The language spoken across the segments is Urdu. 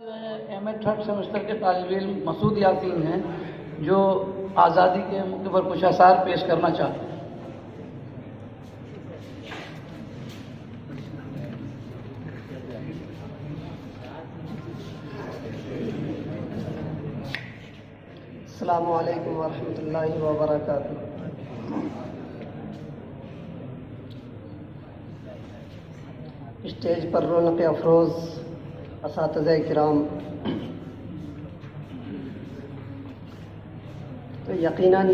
ایم اے تھرڈ سیمسٹر کے طالب علم مسعود یاسین ہیں جو آزادی کے موقع پر کچھ اشعار پیش کرنا چاہتے ہیں۔ السلام علیکم ورحمۃ اللہ وبرکاتہ۔ اسٹیج پر رونق افروز اساتذہ کرام، تو یقیناً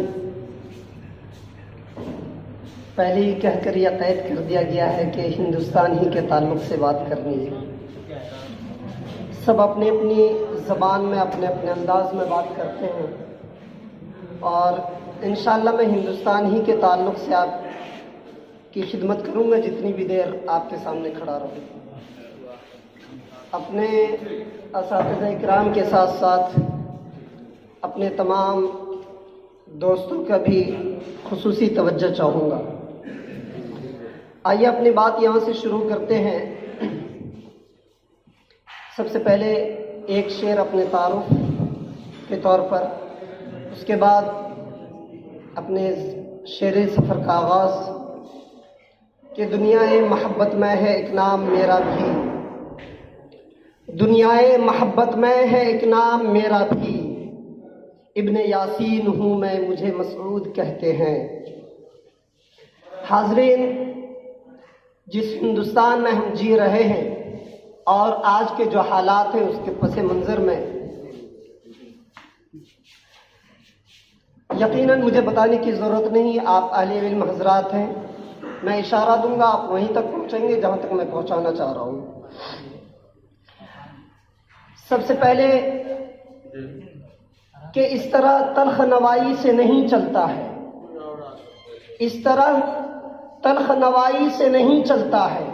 پہلے ہی کہہ کر یہ قید کر دیا گیا ہے کہ ہندوستان ہی کے تعلق سے بات کرنی ہے۔ سب اپنی اپنی زبان میں اپنے اپنے انداز میں بات کرتے ہیں، اور انشاءاللہ میں ہندوستان ہی کے تعلق سے آپ کی خدمت کروں گا جتنی بھی دیر آپ کے سامنے کھڑا رہوں۔ اپنے اساتذہ کرام کے ساتھ ساتھ اپنے تمام دوستوں کا بھی خصوصی توجہ چاہوں گا۔ آئیے اپنی بات یہاں سے شروع کرتے ہیں۔ سب سے پہلے ایک شعر اپنے تعارف کے طور پر، اس کے بعد اپنے شعر سفر کا آغاز کہ دنیائے محبت میں ہے ایک نام میرا بھی، دنیائے محبت میں ہے ایک نام میرا بھی، ابن یاسین ہوں میں مجھے مسعود کہتے ہیں۔ حاضرین، جس ہندوستان میں ہم جی رہے ہیں اور آج کے جو حالات ہیں اس کے پس منظر میں یقیناً مجھے بتانے کی ضرورت نہیں، آپ اہل علم حضرات ہیں، میں اشارہ دوں گا آپ وہیں تک پہنچیں گے جہاں تک میں پہنچانا چاہ رہا ہوں۔ سب سے پہلے کہ اس طرح تلخ نوائی سے نہیں چلتا ہے، اس طرح تلخ نوائی سے نہیں چلتا ہے،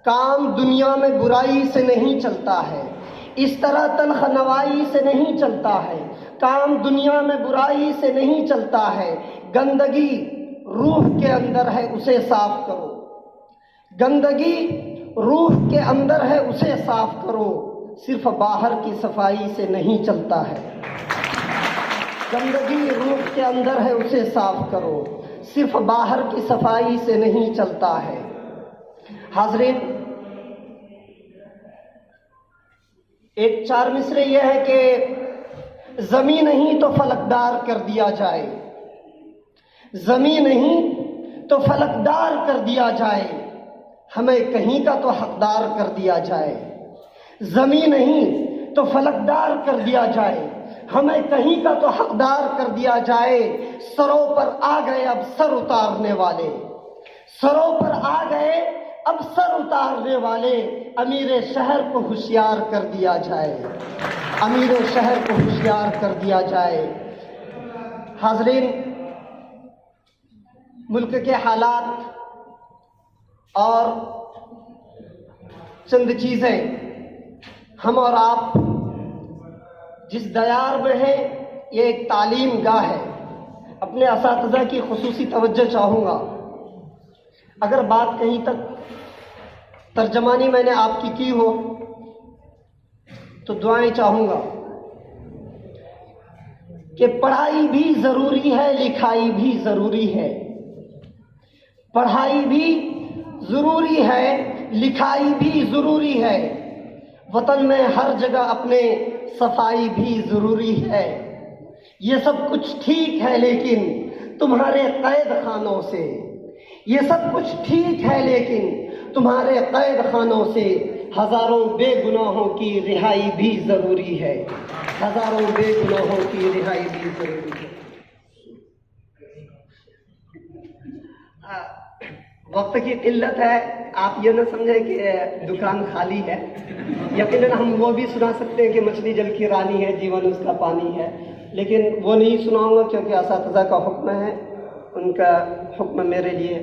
کام دنیا میں برائی سے نہیں چلتا ہے، اس طرح تلخ نوائی سے نہیں چلتا ہے، کام دنیا میں برائی سے نہیں چلتا ہے، گندگی روح کے اندر ہے اسے صاف کرو، گندگی روح کے اندر ہے اسے صاف کرو، صرف باہر کی صفائی سے نہیں چلتا ہے، گندگی روح کے اندر ہے اسے صاف کرو، صرف باہر کی صفائی سے نہیں چلتا ہے۔ حاضرین، ایک چار مصرے یہ ہے کہ زمین نہیں تو فلکدار کر دیا جائے، زمین نہیں تو فلکدار کر دیا جائے، ہمیں کہیں کا تو حقدار کر دیا جائے، زمین نہیں تو فلکدار کر دیا جائے، ہمیں کہیں کا تو حقدار کر دیا جائے، سروں پر آ گئے اب سر اتارنے والے، سروں پر آ گئے اب سر اتارنے والے، امیر شہر کو ہوشیار کر دیا جائے، امیر شہر کو ہوشیار کر دیا جائے۔ حاضرین، ملک کے حالات اور چند چیزیں ہم اور آپ جس دیار میں ہیں یہ ایک تعلیم گاہ ہے، اپنے اساتذہ کی خصوصی توجہ چاہوں گا۔ اگر بات کہیں تک ترجمانی میں نے آپ کی ہو تو دعائیں چاہوں گا کہ پڑھائی بھی ضروری ہے، لکھائی بھی ضروری ہے، پڑھائی بھی ضروری ہے، لکھائی بھی ضروری ہے، وطن میں ہر جگہ اپنے صفائی بھی ضروری ہے۔ یہ سب کچھ ٹھیک ہے لیکن تمہارے قید خانوں سے، یہ سب کچھ ٹھیک ہے لیکن تمہارے قید خانوں سے ہزاروں بے گناہوں کی رہائی بھی ضروری ہے، ہزاروں بے گناہوں کی رہائی بھی ضروری ہے۔ وقت کی قلت ہے، آپ یہ نہ سمجھیں کہ دکان خالی ہے، یقیناً ہم وہ بھی سنا سکتے ہیں کہ مچھلی جل کی رانی ہے، جیون اس کا پانی ہے، لیکن وہ نہیں سناؤں گا کیونکہ اساتذہ کا حکم ہے، ان کا حکم میرے لیے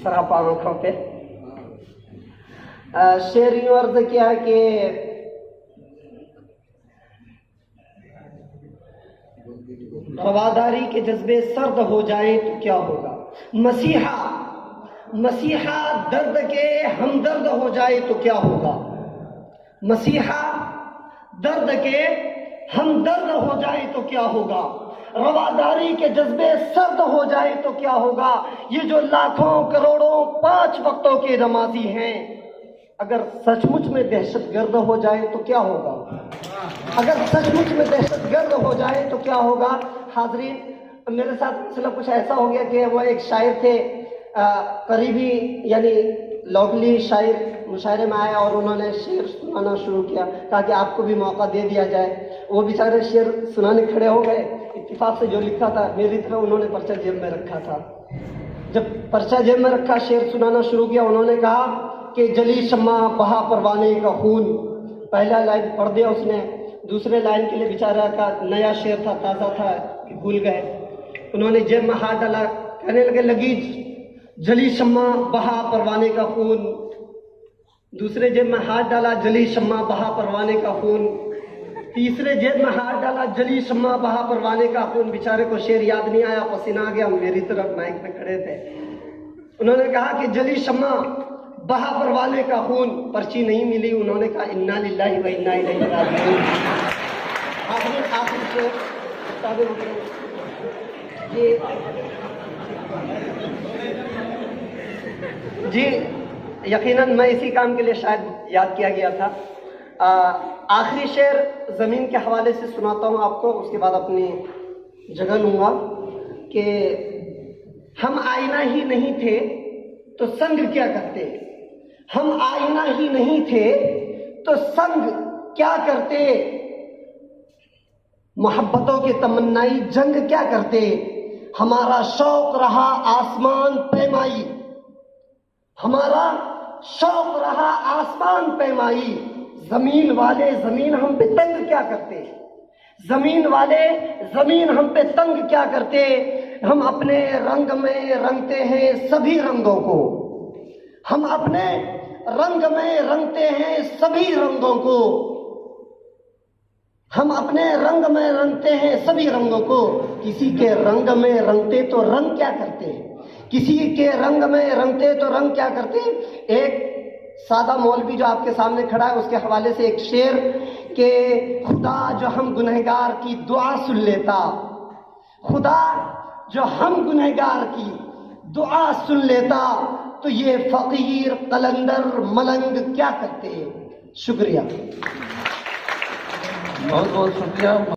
سراپا آنکھوں پہ۔ شعر یوں عرض کیا کہ رواداری کے جذبے سرد ہو جائیں تو کیا ہوگا، مسیحا درد کے ہمدرد ہو جائے تو کیا ہوگا، مسیحا درد کے ہم درد ہو جائیں تو کیا ہوگا، رواداری کے جذبے سرد ہو جائیں تو کیا ہوگا۔ یہ جو لاکھوں کروڑوں 5 وقتوں کے نمازی ہیں، اگر سچ مچ میں دہشت گرد ہو جائے تو کیا ہوگا، اگر سچ مچ میں دہشت گرد ہو جائے تو کیا ہوگا۔ حاضرین، میرے ساتھ مسئلہ کچھ ایسا ہو گیا کہ وہ ایک شاعر تھے، قریبی یعنی لوکلی شاعر مشاعرے میں آیا اور انہوں نے شعر سنانا شروع کیا، کہا کہ آپ کو بھی موقع دے دیا جائے۔ وہ بیچارے شعر سنانے کھڑے ہو گئے، اتفاق سے جو لکھا تھا میری طرح انہوں نے پرچہ جیب میں رکھا تھا۔ جب پرچہ جیب میں رکھا شعر سنانا شروع کیا، انہوں نے کہا کہ جلی شمع بہا پروانے کا خون، پہلا لائن پڑھ دیا اس نے، دوسرے لائن کے لیے بیچارہ کا نیا شعر تھا، تازہ تھا کہ بھول گئے۔ انہوں نے جیب میں ہاتھ ڈالا، کہنے لگے لگی جلی شمع بہا پروانے کا خون، دوسرے جیب میں ہاتھ ڈالا، جلی شمع بہا پروانے کا خون، تیسرے جیب میں ہاتھ ڈالا، جلی شمع بہا پروانے کا خون۔ بیچارے کو شعر یاد نہیں آیا، پسینہ آ گیا، میری طرف مائک پہ کھڑے تھے۔ انہوں نے کہا کہ جلی شمع بہا پروانے کا خون، پرچی نہیں ملی، انہوں نے کہا انا للہ و انا الیہ راجعون۔ آخر سے استاد محترم جی یقیناً میں اسی کام کے لیے شاید یاد کیا گیا تھا۔ آخری شعر زمین کے حوالے سے سناتا ہوں آپ کو، اس کے بعد اپنی جگہ لوں گا کہ ہم آئینہ ہی نہیں تھے تو سنگ کیا کرتے، ہم آئینہ ہی نہیں تھے تو سنگ کیا کرتے، محبتوں کے تمنائی جنگ کیا کرتے، ہمارا شوق رہا آسمان پیمائی، ہمارا شوق رہا آسمان پیمائی، زمین والے زمین ہم پہ تنگ کیا کرتے، زمین والے زمین ہم پہ تنگ کیا کرتے، ہم اپنے رنگ میں رنگتے ہیں سبھی رنگوں کو، ہم اپنے رنگ میں رنگتے ہیں سبھی رنگوں کو، ہم اپنے رنگ میں رنگتے ہیں سبھی رنگوں کو، کسی کے رنگ میں رنگتے تو رنگ کیا کرتے، کسی کے رنگ میں رنگتے تو رنگ کیا کرتے۔ ایک سادہ مولوی جو آپ کے سامنے کھڑا ہے اس کے حوالے سے ایک شعر کہ خدا جو ہم گنہگار کی دعا سن لیتا، خدا جو ہم گنہگار کی دعا سن لیتا تو یہ فقیر قلندر ملنگ کیا کرتے۔ شکریہ، بہت بہت شکریہ۔